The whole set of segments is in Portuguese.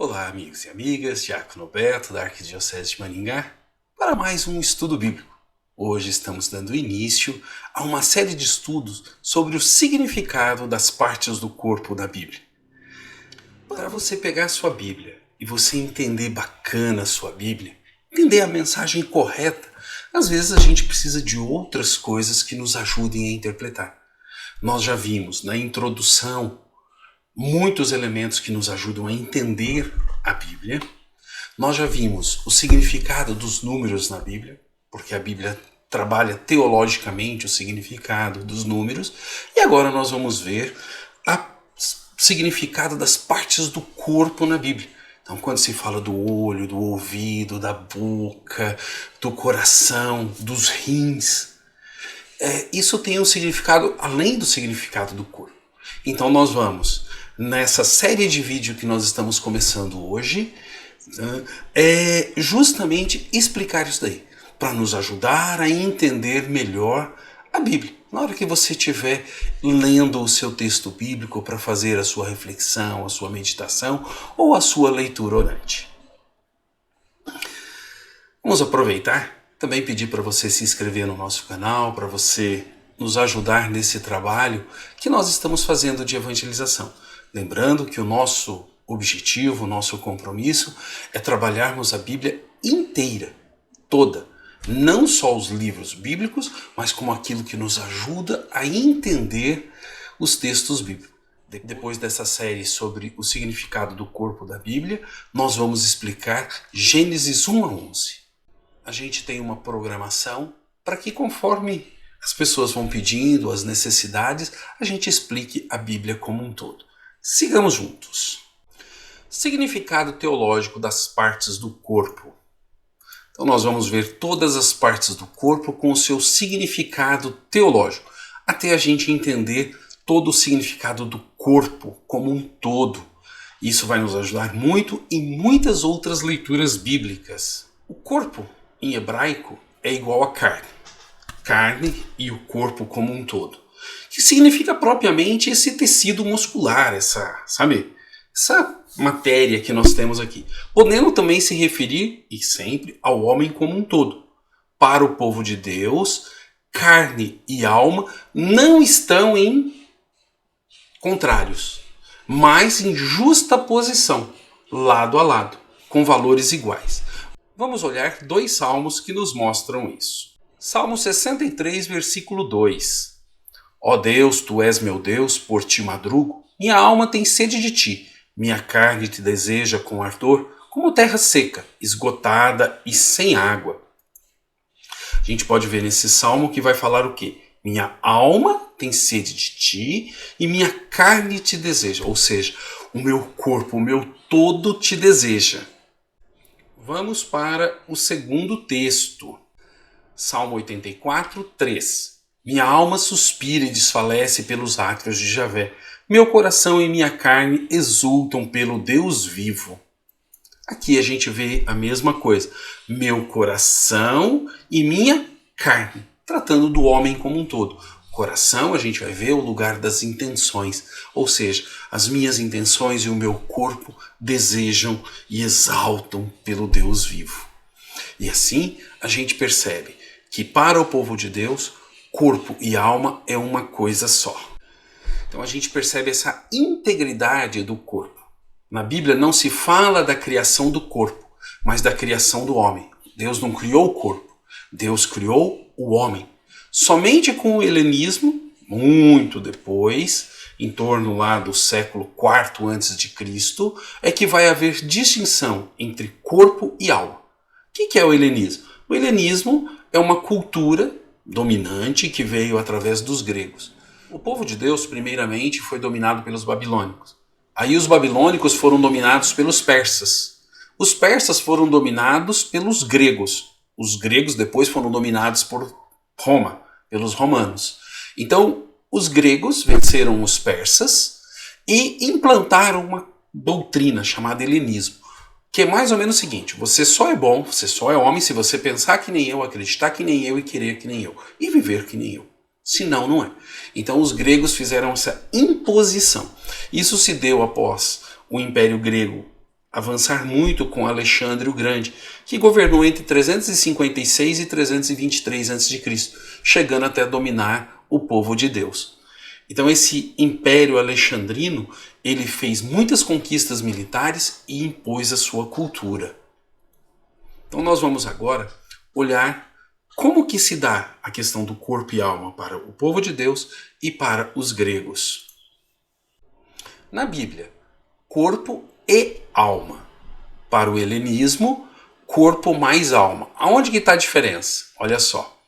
Olá, amigos e amigas, Diácono Beto, da Arquidiocese de Maringá, para mais um estudo bíblico. Hoje estamos dando início a uma série de estudos sobre o significado das partes do corpo da Bíblia. Para você pegar a sua Bíblia e você entender bacana a sua Bíblia, entender a mensagem correta, às vezes a gente precisa de outras coisas que nos ajudem a interpretar. Nós já vimos na introdução muitos elementos que nos ajudam a entender a Bíblia. Nós já vimos o significado dos números na Bíblia, porque a Bíblia trabalha teologicamente o significado dos números. E agora nós vamos ver o significado das partes do corpo na Bíblia. Então, quando se fala do olho, do ouvido, da boca, do coração, dos rins, isso tem um significado além do significado do corpo. Então nós vamos, nessa série de vídeo que nós estamos começando hoje, justamente explicar isso daí, para nos ajudar a entender melhor a Bíblia. Na hora que você estiver lendo o seu texto bíblico para fazer a sua reflexão, a sua meditação ou a sua leitura orante. Vamos aproveitar, também pedir para você se inscrever no nosso canal, para você nos ajudar nesse trabalho que nós estamos fazendo de evangelização. Lembrando que o nosso objetivo, o nosso compromisso é trabalharmos a Bíblia inteira, toda. Não só os livros bíblicos, mas como aquilo que nos ajuda a entender os textos bíblicos. Depois dessa série sobre o significado do corpo da Bíblia, nós vamos explicar Gênesis 1 a 11. A gente tem uma programação para que, conforme as pessoas vão pedindo, as necessidades, a gente explique a Bíblia como um todo. Sigamos juntos. Significado teológico das partes do corpo. Então nós vamos ver todas as partes do corpo com o seu significado teológico, até a gente entender todo o significado do corpo como um todo. Isso vai nos ajudar muito em muitas outras leituras bíblicas. O corpo, em hebraico, é igual a carne e o corpo como um todo, que significa propriamente esse tecido muscular, essa matéria que nós temos aqui, podendo também se referir, e sempre, ao homem como um todo. Para o povo de Deus, carne e alma não estão em contrários, mas em justa posição, lado a lado, com valores iguais. Vamos olhar 2 salmos que nos mostram isso. Salmo 63, versículo 2. Ó Deus, Tu és meu Deus, por Ti madrugo, minha alma tem sede de Ti, minha carne Te deseja com ardor, como terra seca, esgotada e sem água. A gente pode ver nesse salmo que vai falar o quê? Minha alma tem sede de Ti e minha carne Te deseja, ou seja, o meu corpo, o meu todo Te deseja. Vamos para o segundo texto. Salmo 84, 3. Minha alma suspira e desfalece pelos átrios de Javé. Meu coração e minha carne exultam pelo Deus vivo. Aqui a gente vê a mesma coisa. Meu coração e minha carne. Tratando do homem como um todo. Coração, a gente vai ver o lugar das intenções. Ou seja, as minhas intenções e o meu corpo desejam e exaltam pelo Deus vivo. E assim a gente percebe que para o povo de Deus, corpo e alma é uma coisa só. Então a gente percebe essa integridade do corpo. Na Bíblia não se fala da criação do corpo, mas da criação do homem. Deus não criou o corpo, Deus criou o homem. Somente com o helenismo, muito depois, em torno lá do século IV a.C., é que vai haver distinção entre corpo e alma. O que é o helenismo? O helenismo é uma cultura dominante que veio através dos gregos. O povo de Deus, primeiramente, foi dominado pelos babilônicos. Aí os babilônicos foram dominados pelos persas. Os persas foram dominados pelos gregos. Os gregos depois foram dominados por Roma, pelos romanos. Então, os gregos venceram os persas e implantaram uma doutrina chamada helenismo, que é mais ou menos o seguinte: você só é bom, você só é homem se você pensar que nem eu, acreditar que nem eu e querer que nem eu, e viver que nem eu. Senão, não é. Então os gregos fizeram essa imposição. Isso se deu após o Império Grego avançar muito com Alexandre o Grande, que governou entre 356 e 323 a.C., chegando até dominar o povo de Deus. Então esse Império Alexandrino, ele fez muitas conquistas militares e impôs a sua cultura. Então nós vamos agora olhar como que se dá a questão do corpo e alma para o povo de Deus e para os gregos. Na Bíblia, corpo e alma. Para o helenismo, corpo mais alma. Aonde que está a diferença? Olha só.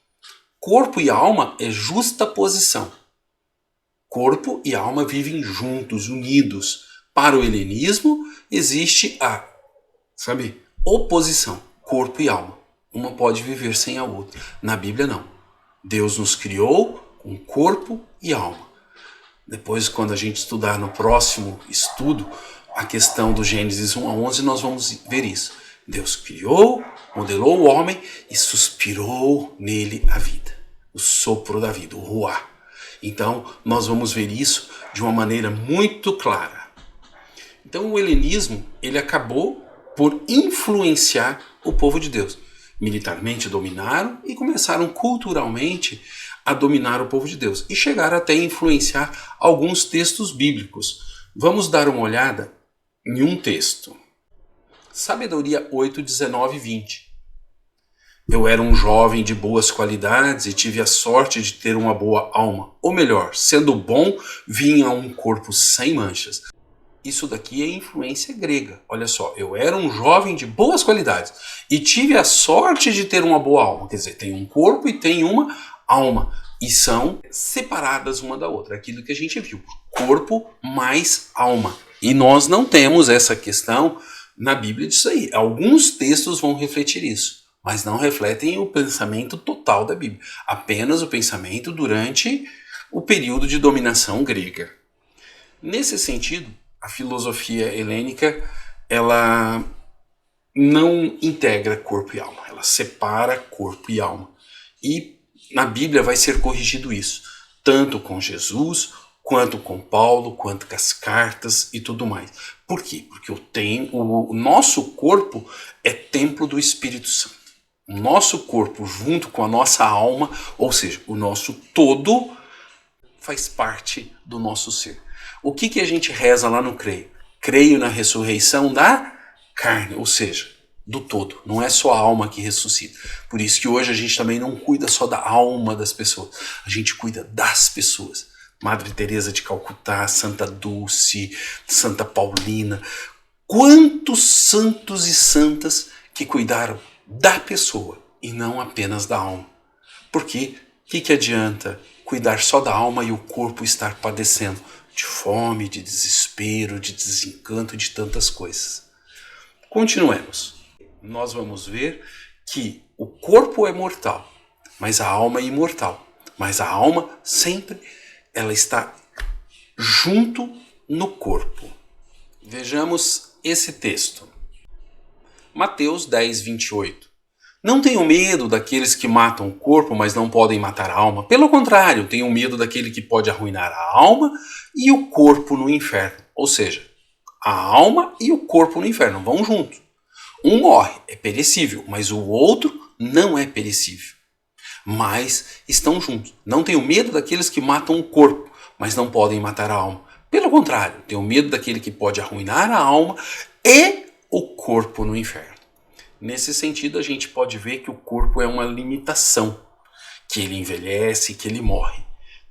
Corpo e alma é justaposição. Corpo e alma vivem juntos, unidos. Para o helenismo, existe a, oposição, corpo e alma. Uma pode viver sem a outra. Na Bíblia, não. Deus nos criou com corpo e alma. Depois, quando a gente estudar no próximo estudo a questão do Gênesis 1 a 11, nós vamos ver isso. Deus criou, modelou o homem e suspirou nele a vida. O sopro da vida, o ruá. Então, nós vamos ver isso de uma maneira muito clara. Então, o helenismo, ele acabou por influenciar o povo de Deus. Militarmente dominaram e começaram culturalmente a dominar o povo de Deus. E chegaram até a influenciar alguns textos bíblicos. Vamos dar uma olhada em um texto. Sabedoria 8, 19 e 20. Eu era um jovem de boas qualidades e tive a sorte de ter uma boa alma. Ou melhor, sendo bom, vinha um corpo sem manchas. Isso daqui é influência grega. Olha só, eu era um jovem de boas qualidades e tive a sorte de ter uma boa alma. Quer dizer, tem um corpo e tem uma alma. E são separadas uma da outra. Aquilo que a gente viu. Corpo mais alma. E nós não temos essa questão na Bíblia disso aí. Alguns textos vão refletir isso, mas não refletem o pensamento total da Bíblia. Apenas o pensamento durante o período de dominação grega. Nesse sentido, a filosofia helênica, ela não integra corpo e alma. Ela separa corpo e alma. E na Bíblia vai ser corrigido isso. Tanto com Jesus, quanto com Paulo, quanto com as cartas e tudo mais. Por quê? Porque o nosso corpo é templo do Espírito Santo. O nosso corpo, junto com a nossa alma, ou seja, o nosso todo, faz parte do nosso ser. O que a gente reza lá no Creio? Creio na ressurreição da carne, ou seja, do todo. Não é só a alma que ressuscita. Por isso que hoje a gente também não cuida só da alma das pessoas. A gente cuida das pessoas. Madre Teresa de Calcutá, Santa Dulce, Santa Paulina. Quantos santos e santas que cuidaram da pessoa e não apenas da alma. Porque o que adianta cuidar só da alma e o corpo estar padecendo de fome, de desespero, de desencanto, de tantas coisas? Continuemos. Nós vamos ver que o corpo é mortal, mas a alma é imortal. Mas a alma sempre ela está junto no corpo. Vejamos esse texto. Mateus 10, 28. Não tenham medo daqueles que matam o corpo, mas não podem matar a alma. Pelo contrário, tenham medo daquele que pode arruinar a alma e o corpo no inferno. Ou seja, a alma e o corpo no inferno vão juntos. Um morre, é perecível, mas o outro não é perecível. Mas estão juntos. Não tenham medo daqueles que matam o corpo, mas não podem matar a alma. Pelo contrário, tenham medo daquele que pode arruinar a alma e o corpo no inferno. Nesse sentido, a gente pode ver que o corpo é uma limitação, que ele envelhece, que ele morre,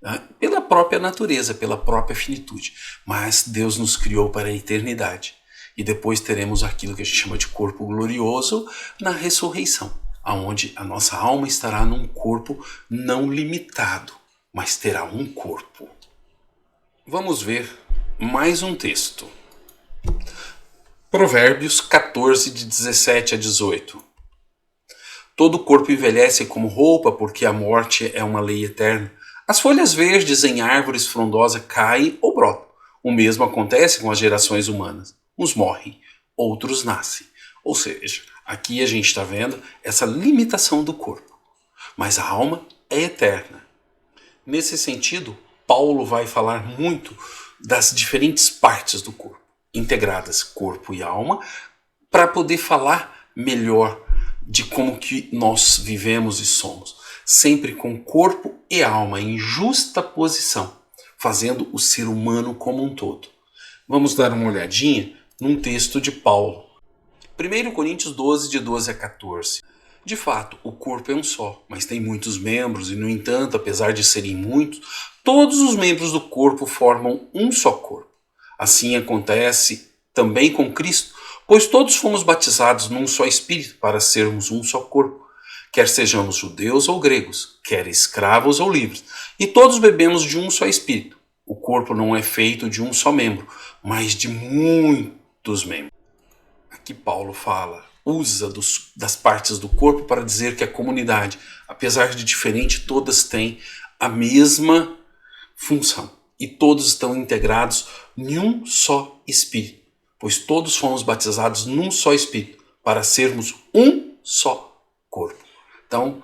né? Pela própria natureza, pela própria finitude. Mas Deus nos criou para a eternidade. E depois teremos aquilo que a gente chama de corpo glorioso na ressurreição, onde a nossa alma estará num corpo não limitado, mas terá um corpo. Vamos ver mais um texto. Provérbios 14, de 17 a 18. Todo corpo envelhece como roupa, porque a morte é uma lei eterna. As folhas verdes em árvores frondosas caem ou brotam. O mesmo acontece com as gerações humanas. Uns morrem, outros nascem. Ou seja, aqui a gente está vendo essa limitação do corpo. Mas a alma é eterna. Nesse sentido, Paulo vai falar muito das diferentes partes do corpo. integradas, corpo e alma, para poder falar melhor de como que nós vivemos e somos, sempre com corpo e alma em justa posição, fazendo o ser humano como um todo. Vamos dar uma olhadinha num texto de Paulo. 1 Coríntios 12, de 12 a 14. De fato, o corpo é um só, mas tem muitos membros e, no entanto, apesar de serem muitos, todos os membros do corpo formam um só corpo. Assim acontece também com Cristo, pois todos fomos batizados num só Espírito para sermos um só corpo, quer sejamos judeus ou gregos, quer escravos ou livres, e todos bebemos de um só Espírito. O corpo não é feito de um só membro, mas de muitos membros. Aqui Paulo usa das partes do corpo para dizer que a comunidade, apesar de diferente, todas têm a mesma função. E todos estão integrados em um só Espírito, pois todos fomos batizados num só Espírito, para sermos um só corpo. Então,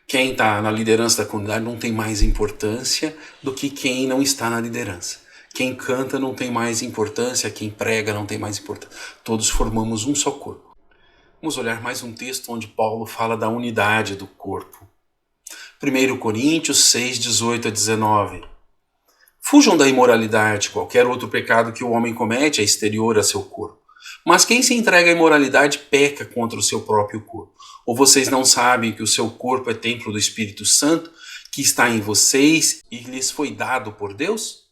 quem está na liderança da comunidade não tem mais importância do que quem não está na liderança. Quem canta não tem mais importância, quem prega não tem mais importância. Todos formamos um só corpo. Vamos olhar mais um texto onde Paulo fala da unidade do corpo. 1 Coríntios 6, 18 a 19. Fujam da imoralidade, qualquer outro pecado que o homem comete é exterior a seu corpo. Mas quem se entrega à imoralidade peca contra o seu próprio corpo. Ou vocês não sabem que o seu corpo é templo do Espírito Santo, que está em vocês e lhes foi dado por Deus?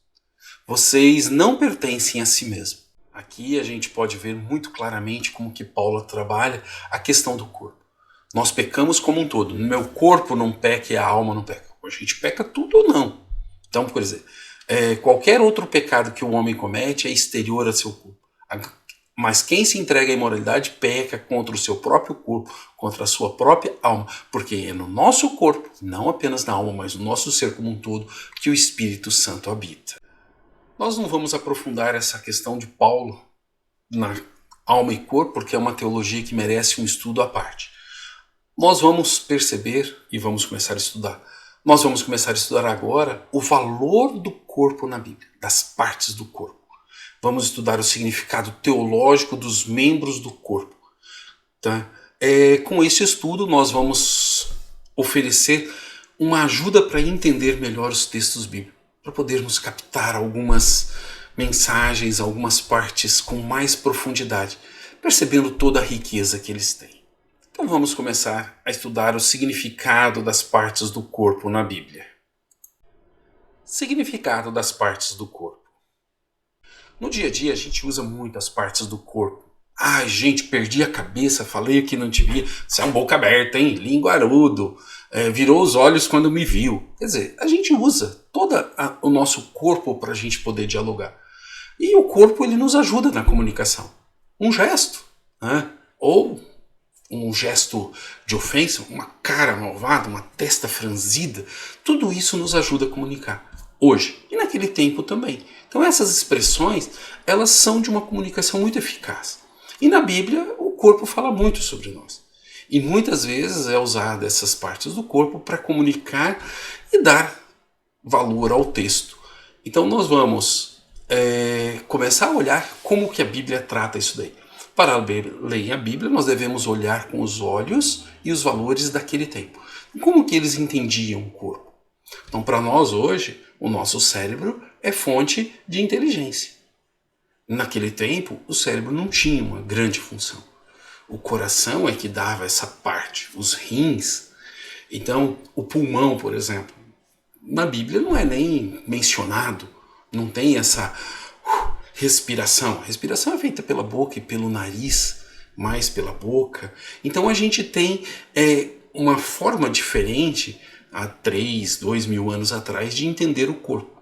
Vocês não pertencem a si mesmos. Aqui a gente pode ver muito claramente como que Paulo trabalha a questão do corpo. Nós pecamos como um todo. No meu corpo não peca e a alma não peca. A gente peca tudo ou não. Então, por exemplo, qualquer outro pecado que o homem comete é exterior a seu corpo. Mas quem se entrega à imoralidade peca contra o seu próprio corpo, contra a sua própria alma, porque é no nosso corpo, não apenas na alma, mas no nosso ser como um todo, que o Espírito Santo habita. Nós não vamos aprofundar essa questão de Paulo na alma e corpo, porque é uma teologia que merece um estudo à parte. Nós vamos perceber e vamos começar a estudar. Nós vamos começar a estudar agora o valor do corpo na Bíblia, das partes do corpo. Vamos estudar o significado teológico dos membros do corpo. Tá? Com esse estudo, nós vamos oferecer uma ajuda para entender melhor os textos bíblicos, para podermos captar algumas mensagens, algumas partes com mais profundidade, percebendo toda a riqueza que eles têm. Então vamos começar a estudar o significado das partes do corpo na Bíblia. Significado das partes do corpo. No dia a dia a gente usa muito as partes do corpo. Ai, gente, perdi a cabeça, falei o que não devia. Você é um boca aberta, hein? Linguarudo. Virou os olhos quando me viu. Quer dizer, a gente usa todo o nosso corpo para a gente poder dialogar. E o corpo ele nos ajuda na comunicação. Um gesto, né? Ou um gesto de ofensa, uma cara malvada, uma testa franzida, tudo isso nos ajuda a comunicar. Hoje e naquele tempo também. Então essas expressões, elas são de uma comunicação muito eficaz. E na Bíblia o corpo fala muito sobre nós. E muitas vezes é usada essas partes do corpo para comunicar e dar valor ao texto. Então nós vamos começar a olhar como que a Bíblia trata isso daí. Para ler a Bíblia, nós devemos olhar com os olhos e os valores daquele tempo. Como que eles entendiam o corpo? Então, para nós hoje, o nosso cérebro é fonte de inteligência. Naquele tempo, o cérebro não tinha uma grande função. O coração é que dava essa parte, os rins. Então, o pulmão, por exemplo, na Bíblia não é nem mencionado, não tem essa respiração. A respiração é feita pela boca e pelo nariz, mais pela boca. Então a gente tem uma forma diferente, há 2.000 anos atrás, de entender o corpo.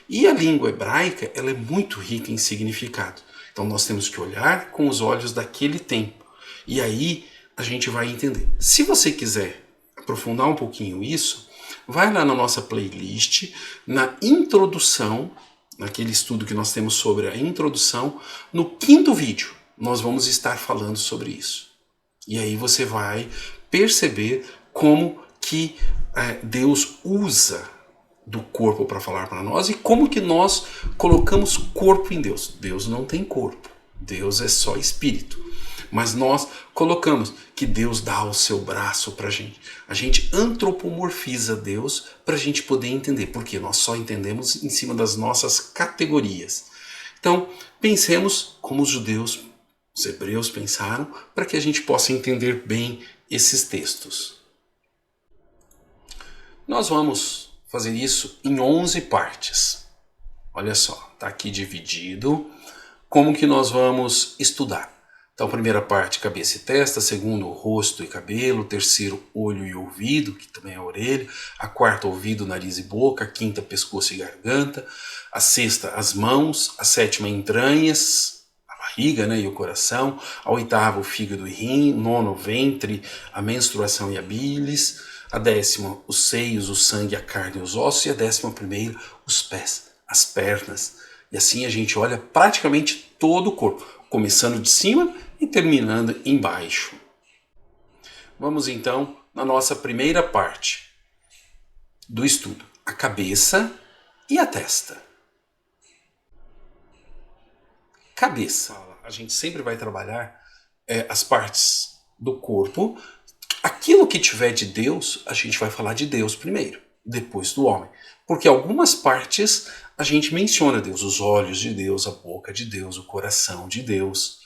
E a língua hebraica ela é muito rica em significado. Então nós temos que olhar com os olhos daquele tempo. E aí a gente vai entender. Se você quiser aprofundar um pouquinho isso, vai lá na nossa playlist, na introdução, naquele estudo que nós temos sobre a introdução, no 5º vídeo nós vamos estar falando sobre isso. E aí você vai perceber como que Deus usa do corpo para falar para nós e como que nós colocamos corpo em Deus. Deus não tem corpo. Deus é só espírito. Mas nós colocamos que Deus dá o seu braço para a gente. A gente antropomorfiza Deus para a gente poder entender, porque nós só entendemos em cima das nossas categorias. Então, pensemos como os judeus, os hebreus pensaram, para que a gente possa entender bem esses textos. Nós vamos fazer isso em 11 partes. Olha só, está aqui dividido. Como que nós vamos estudar? Então, primeira parte, cabeça e testa. Segundo, rosto e cabelo. Terceiro, olho e ouvido, que também é a orelha. A quarta, ouvido, nariz e boca. A quinta, pescoço e garganta. A sexta, as mãos. A sétima, entranhas, a barriga, né, e o coração. A oitava, o fígado e rim. Nono, o ventre, a menstruação e a bilis. A décima, os seios, o sangue, a carne e os ossos. E a 11ª, os pés, as pernas. E assim a gente olha praticamente todo o corpo, começando de cima e terminando embaixo. Vamos então na nossa primeira parte do estudo, a cabeça e a testa. Cabeça. A gente sempre vai trabalhar as partes do corpo. Aquilo que tiver de Deus, a gente vai falar de Deus primeiro, depois do homem. Porque algumas partes a gente menciona Deus, os olhos de Deus, a boca de Deus, o coração de Deus,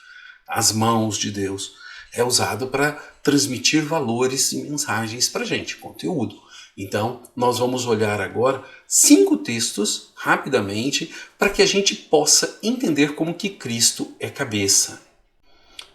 as mãos de Deus. É usado para transmitir valores e mensagens para a gente, conteúdo. Então, nós vamos olhar agora 5 textos, rapidamente, para que a gente possa entender como que Cristo é cabeça.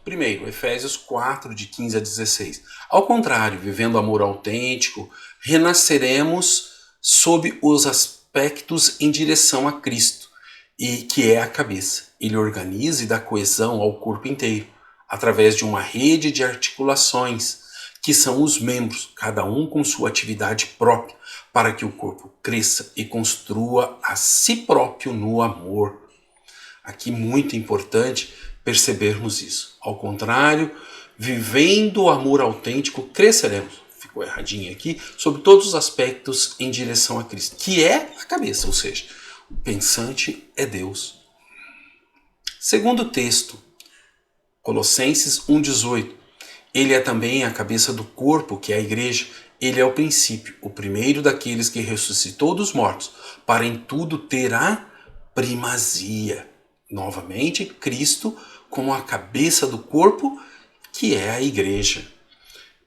Primeiro, Efésios 4, de 15 a 16. Ao contrário, vivendo amor autêntico, renasceremos sob os aspectos em direção a Cristo, e que é a cabeça. Ele organiza e dá coesão ao corpo inteiro, através de uma rede de articulações, que são os membros, cada um com sua atividade própria, para que o corpo cresça e construa a si próprio no amor. Aqui muito importante percebermos isso. Ao contrário, vivendo o amor autêntico, cresceremos. Ficou erradinho aqui, sobre todos os aspectos em direção a Cristo, que é a cabeça, ou seja, o pensante é Deus. Segundo texto, Colossenses 1,18. Ele é também a cabeça do corpo, que é a igreja. Ele é o princípio, o primeiro daqueles que ressuscitou dos mortos, para em tudo ter a primazia. Novamente, Cristo como a cabeça do corpo, que é a igreja.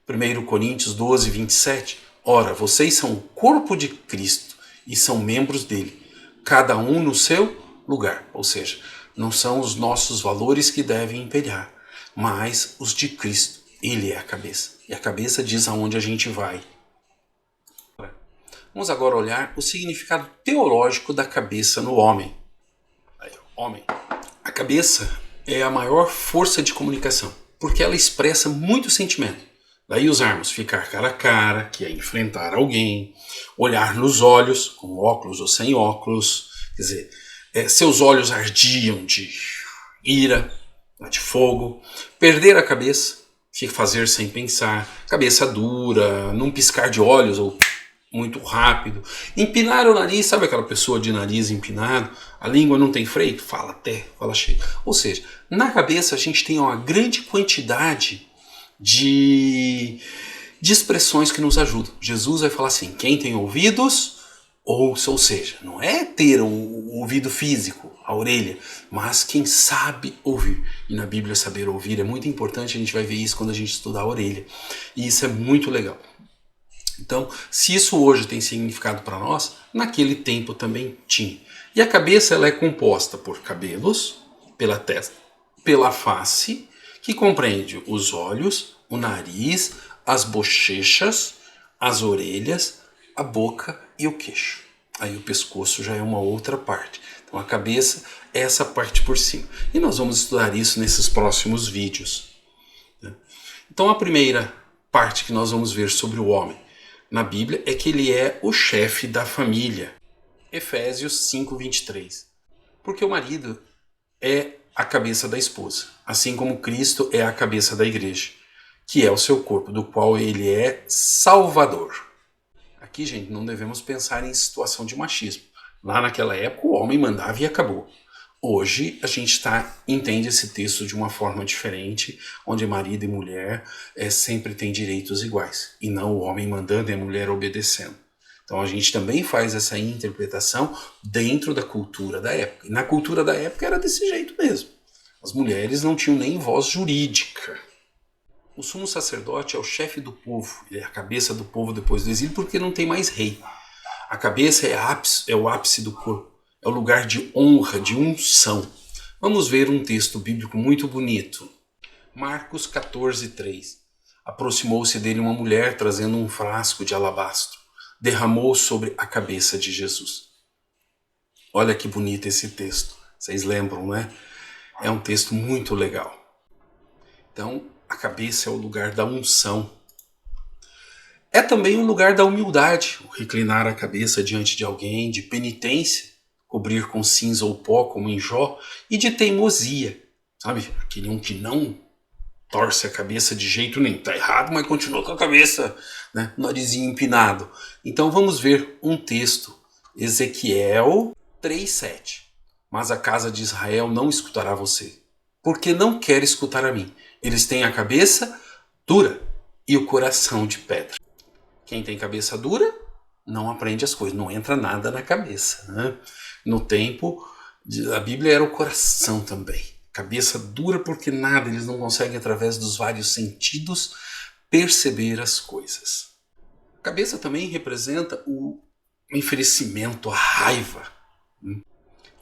1 Coríntios 12, 27. Ora, vocês são o corpo de Cristo e são membros dele, cada um no seu lugar. Ou seja, não são os nossos valores que devem imperar, mas os de Cristo. Ele é a cabeça. E a cabeça diz aonde a gente vai. Vamos agora olhar o significado teológico da cabeça no homem. Aí, homem. A cabeça é a maior força de comunicação, porque ela expressa muito sentimento. Daí usarmos ficar cara a cara, que é enfrentar alguém, olhar nos olhos, com óculos ou sem óculos, quer dizer, seus olhos ardiam de ira, de fogo, perder a cabeça, fazer sem pensar, cabeça dura, num piscar de olhos ou muito rápido, empinar o nariz, sabe aquela pessoa de nariz empinado, a língua não tem freio, fala até, fala cheio. Ou seja, na cabeça a gente tem uma grande quantidade de expressões que nos ajudam. Jesus vai falar assim, quem tem ouvidos, ouça, ou seja, não é ter o ouvido físico, a orelha, mas quem sabe ouvir. E na Bíblia saber ouvir é muito importante, a gente vai ver isso quando a gente estudar a orelha. E isso é muito legal. Então, se isso hoje tem significado para nós, naquele tempo também tinha. E a cabeça ela é composta por cabelos, pela testa, pela face, que compreende os olhos, o nariz, as bochechas, as orelhas, a boca e o queixo. Aí o pescoço já é uma outra parte. Então a cabeça é essa parte por cima. E nós vamos estudar isso nesses próximos vídeos. Então a primeira parte que nós vamos ver sobre o homem na Bíblia é que ele é o chefe da família. Efésios 5:23. Porque o marido é a cabeça da esposa, assim como Cristo é a cabeça da igreja, que é o seu corpo, do qual ele é salvador. Aqui, gente, não devemos pensar em situação de machismo. Lá naquela época o homem mandava e acabou. Hoje a gente entende esse texto de uma forma diferente, onde marido e mulher sempre têm direitos iguais, e não o homem mandando e a mulher obedecendo. Então a gente também faz essa interpretação dentro da cultura da época. E na cultura da época era desse jeito mesmo. As mulheres não tinham nem voz jurídica. O sumo sacerdote é o chefe do povo, ele é a cabeça do povo depois do exílio, porque não tem mais rei. A cabeça é o ápice do corpo, é o lugar de honra, de unção. Vamos ver um texto bíblico muito bonito. Marcos 14:3. Aproximou-se dele uma mulher trazendo um frasco de alabastro. Derramou sobre a cabeça de Jesus. Olha que bonito esse texto. Vocês lembram, né? É um texto muito legal. Então, a cabeça é o lugar da unção. É também o lugar da humildade, o reclinar a cabeça diante de alguém, de penitência, cobrir com cinza ou pó, como em Jó, e de teimosia. Sabe? Aquele um que não torce a cabeça de jeito nenhum. Está errado, mas continua com a cabeça, né? Narizinho empinado. Então vamos ver um texto. Ezequiel 3:7. Mas a casa de Israel não escutará você, porque não quer escutar a mim. Eles têm a cabeça dura e o coração de pedra. Quem tem cabeça dura não aprende as coisas, não entra nada na cabeça, né? No tempo, a Bíblia era o coração também. Cabeça dura porque nada, eles não conseguem, através dos vários sentidos, perceber as coisas. A cabeça também representa o enfurecimento, a raiva.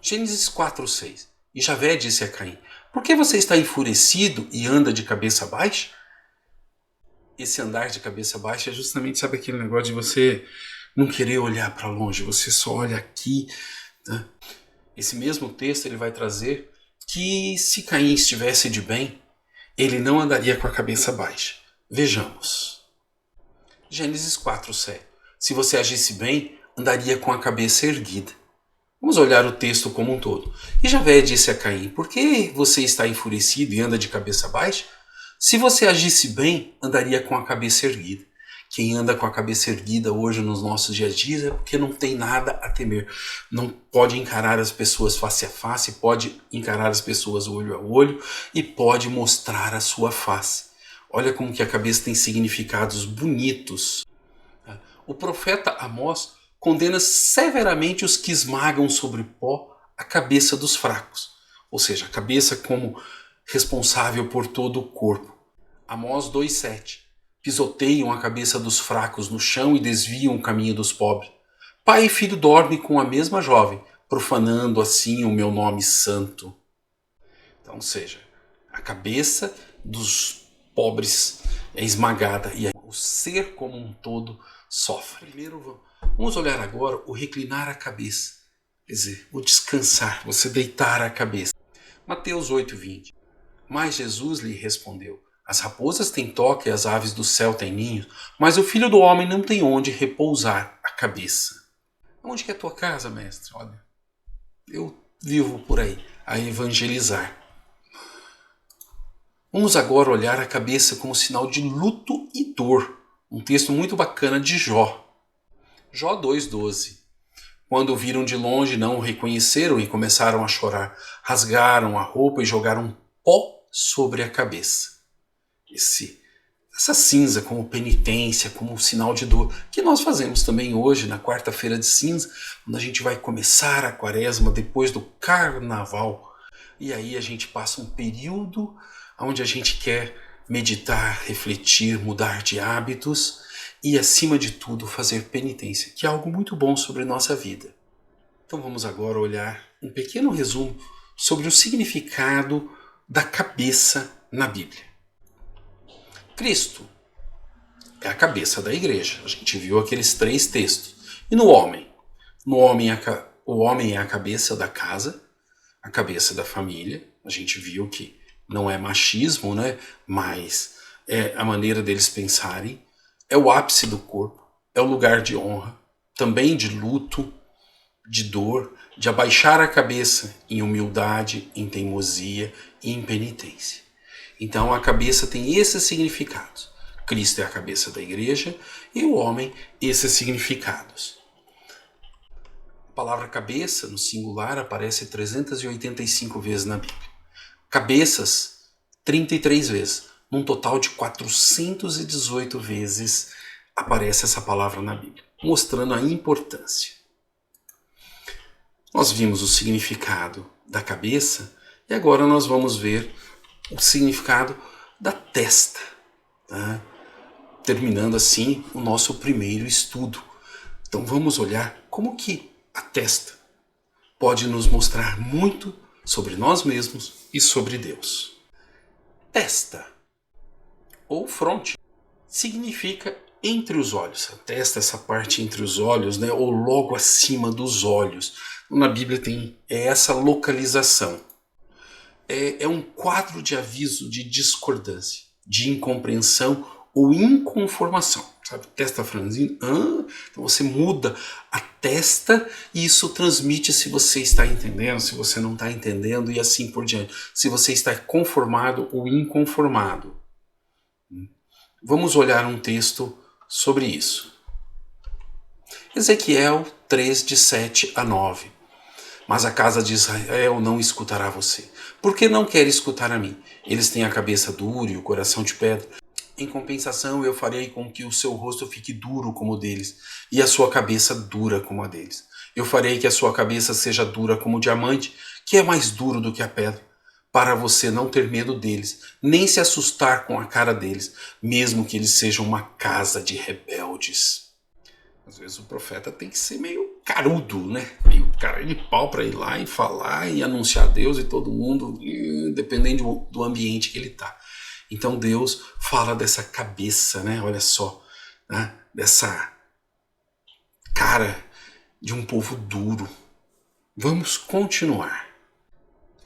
Gênesis 4:6. E Javé disse a Caim: por que você está enfurecido e anda de cabeça baixa? Esse andar de cabeça baixa é justamente, sabe, aquele negócio de você não querer olhar para longe, você só olha aqui. Né? Esse mesmo texto ele vai trazer que se Caim estivesse de bem, ele não andaria com a cabeça baixa. Vejamos. Gênesis 4:7. Se você agisse bem, andaria com a cabeça erguida. Vamos olhar o texto como um todo. E Javé disse a Caim: por que você está enfurecido e anda de cabeça baixa? Se você agisse bem, andaria com a cabeça erguida. Quem anda com a cabeça erguida hoje nos nossos dias a dias é porque não tem nada a temer. Não pode encarar as pessoas face a face, pode encarar as pessoas olho a olho e pode mostrar a sua face. Olha como que a cabeça tem significados bonitos. O profeta Amós condena severamente os que esmagam sobre pó a cabeça dos fracos, ou seja, a cabeça como responsável por todo o corpo. Amós 2:7. Pisoteiam a cabeça dos fracos no chão e desviam o caminho dos pobres. Pai e filho dormem com a mesma jovem, profanando assim o meu nome santo. Então, ou seja, a cabeça dos pobres é esmagada e o ser como um todo sofre. Primeiro, vamos olhar agora o reclinar a cabeça, quer dizer, o descansar, você deitar a cabeça. Mateus 8:20. Mas Jesus lhe respondeu: as raposas têm toca e as aves do céu têm ninhos, mas o Filho do Homem não tem onde repousar a cabeça. Onde que é a tua casa, mestre? Olha, eu vivo por aí, a evangelizar. Vamos agora olhar a cabeça como sinal de luto e dor. Um texto muito bacana de Jó. Jó 2:12. Quando o viram de longe, não o reconheceram e começaram a chorar. Rasgaram a roupa e jogaram pó sobre a cabeça. Essa cinza como penitência, como sinal de dor, que nós fazemos também hoje, na quarta-feira de cinza, quando a gente vai começar a quaresma depois do carnaval. E aí a gente passa um período onde a gente quer meditar, refletir, mudar de hábitos e, acima de tudo, fazer penitência, que é algo muito bom sobre nossa vida. Então vamos agora olhar um pequeno resumo sobre o significado da cabeça na Bíblia. Cristo é a cabeça da igreja. A gente viu aqueles 3 textos. E no homem? O homem é a cabeça da casa, a cabeça da família. A gente viu que não é machismo, né? Mas é a maneira deles pensarem. É o ápice do corpo, é o lugar de honra, também de luto, de dor, de abaixar a cabeça em humildade, em teimosia e em penitência. Então a cabeça tem esses significados. Cristo é a cabeça da igreja e o homem esses significados. palavra cabeça, no singular, aparece 385 vezes na Bíblia. Cabeças, 33 vezes. Num total de 418 vezes aparece essa palavra na Bíblia, mostrando a importância. Nós vimos o significado da cabeça e agora nós vamos ver o significado da testa, tá? Terminando assim o nosso primeiro estudo. Então vamos olhar como que a testa pode nos mostrar muito sobre nós mesmos e sobre Deus. Testa, ou fronte, significa entre os olhos. A testa, essa parte entre os olhos, né, ou logo acima dos olhos. Na Bíblia tem essa localização. É um quadro de aviso de discordância, de incompreensão ou inconformação. Sabe, testa franzina, então você muda a testa e isso transmite se você está entendendo, se você não está entendendo e assim por diante. Se você está conformado ou inconformado. Vamos olhar um texto sobre isso. Ezequiel 3, de 7 a 9. Mas a casa de Israel não escutará você. Por que não quer escutar a mim? Eles têm a cabeça dura e o coração de pedra. Em compensação, eu farei com que o seu rosto fique duro como o deles, e a sua cabeça dura como a deles. Eu farei que a sua cabeça seja dura como o diamante, que é mais duro do que a pedra, para você não ter medo deles, nem se assustar com a cara deles, mesmo que eles sejam uma casa de rebeldes. Às vezes o profeta tem que ser meio carudo, né? Meio cara de pau para ir lá e falar e anunciar Deus e todo mundo, dependendo do ambiente que ele está. Então Deus fala dessa cabeça, né? Olha só, né? Dessa cara de um povo duro. Vamos continuar.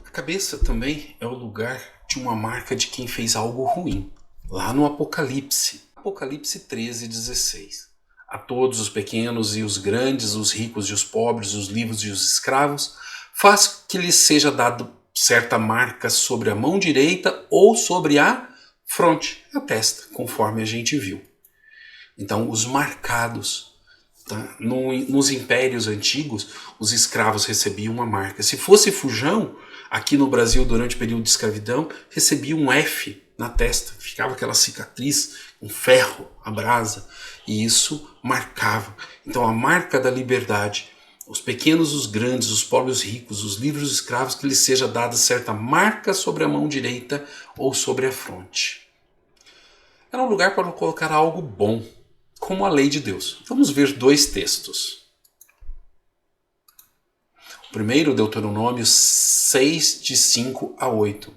A cabeça também é o lugar de uma marca de quem fez algo ruim. Lá no Apocalipse. Apocalipse 13, 16. A todos os pequenos e os grandes, os ricos e os pobres, os livres e os escravos, faz que lhes seja dado certa marca sobre a mão direita ou sobre a fronte, a testa, conforme a gente viu. Então, os marcados, tá? Nos impérios antigos, os escravos recebiam uma marca. Se fosse fujão, aqui no Brasil, durante o período de escravidão, recebia um F na testa. Ficava aquela cicatriz, um ferro, a brasa, e isso marcava. Então, a marca da liberdade, os pequenos, os grandes, os pobres, os ricos, os livres, os escravos, que lhes seja dada certa marca sobre a mão direita ou sobre a fronte. Era um lugar para colocar algo bom, como a lei de Deus. Vamos ver dois textos. O primeiro, Deuteronômio 6, de 5 a 8.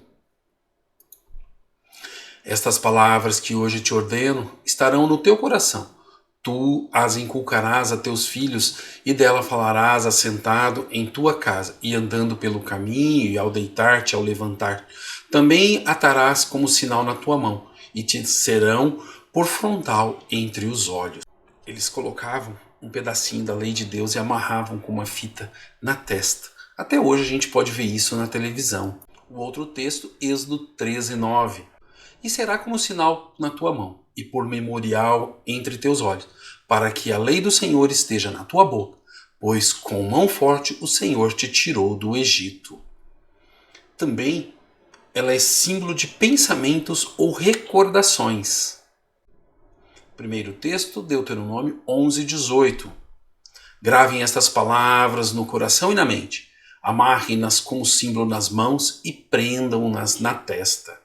Estas palavras que hoje te ordeno estarão no teu coração. Tu as inculcarás a teus filhos e dela falarás assentado em tua casa e andando pelo caminho e ao deitar-te, ao levantar. Também atarás como sinal na tua mão e te serão por frontal entre os olhos. Eles colocavam um pedacinho da lei de Deus e amarravam com uma fita na testa. Até hoje a gente pode ver isso na televisão. O outro texto, Êxodo 13, 9. E será como sinal na tua mão e por memorial entre teus olhos, para que a lei do Senhor esteja na tua boca, pois com mão forte o Senhor te tirou do Egito. Também ela é símbolo de pensamentos ou recordações. Primeiro texto, Deuteronômio 11, 18. Gravem estas palavras no coração e na mente, amarrem-nas como símbolo nas mãos e prendam-nas na testa.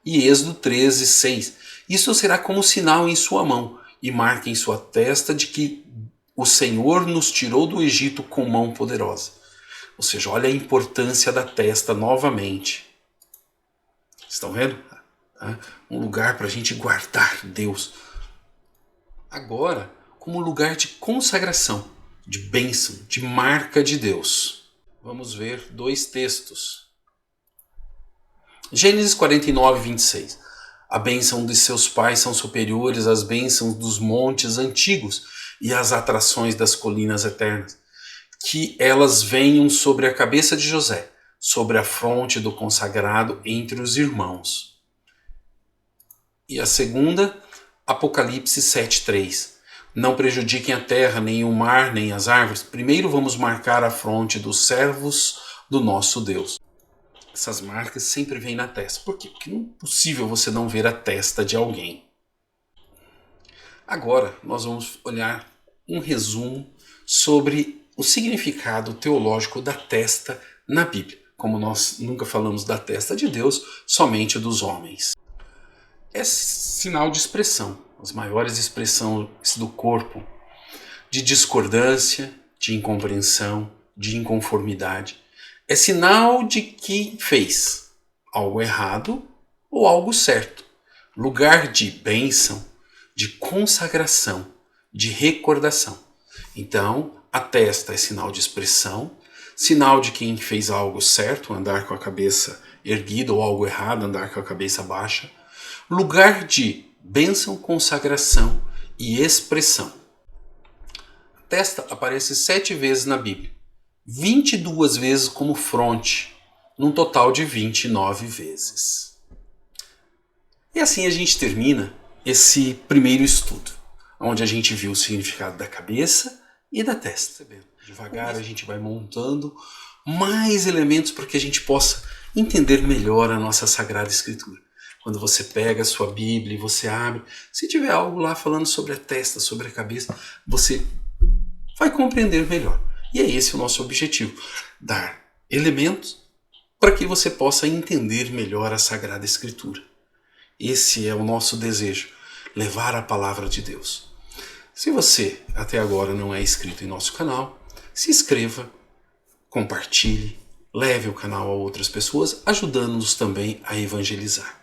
E Êxodo 13, 6. Isso será como sinal em sua mão, e marque em sua testa de que o Senhor nos tirou do Egito com mão poderosa. Ou seja, olha a importância da testa novamente. Estão vendo? Um lugar para a gente guardar Deus. Agora, como lugar de consagração, de bênção, de marca de Deus. Vamos ver dois textos. Gênesis 49, 26. A bênção de seus pais são superiores às bênçãos dos montes antigos e às atrações das colinas eternas. Que elas venham sobre a cabeça de José, sobre a fronte do consagrado entre os irmãos. E a segunda, Apocalipse 7, 3. Não prejudiquem a terra, nem o mar, nem as árvores. Primeiro vamos marcar a fronte dos servos do nosso Deus. Essas marcas sempre vêm na testa. Por quê? Porque não é possível você não ver a testa de alguém. Agora nós vamos olhar um resumo sobre o significado teológico da testa na Bíblia. Como nós nunca falamos da testa de Deus, somente dos homens. É sinal de expressão, as maiores expressões do corpo, de discordância, de incompreensão, de inconformidade. É sinal de que fez algo errado ou algo certo. Lugar de bênção, de consagração, de recordação. Então, a testa é sinal de expressão, sinal de quem fez algo certo, andar com a cabeça erguida, ou algo errado, andar com a cabeça baixa. Lugar de bênção, consagração e expressão. A testa aparece 7 vezes na Bíblia, 22 vezes como fronte, num total de 29 vezes. E assim a gente termina esse primeiro estudo, onde a gente viu o significado da cabeça e da testa. Devagar a gente vai montando mais elementos para que a gente possa entender melhor a nossa Sagrada Escritura. Quando você pega a sua Bíblia e você abre, se tiver algo lá falando sobre a testa, sobre a cabeça, você vai compreender melhor. E é esse o nosso objetivo, dar elementos para que você possa entender melhor a Sagrada Escritura. Esse é o nosso desejo, levar a palavra de Deus. Se você até agora não é inscrito em nosso canal, se inscreva, compartilhe, leve o canal a outras pessoas, ajudando-nos também a evangelizar.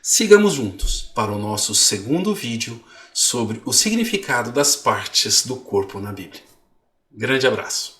Sigamos juntos para o nosso segundo vídeo sobre o significado das partes do corpo na Bíblia. Grande abraço!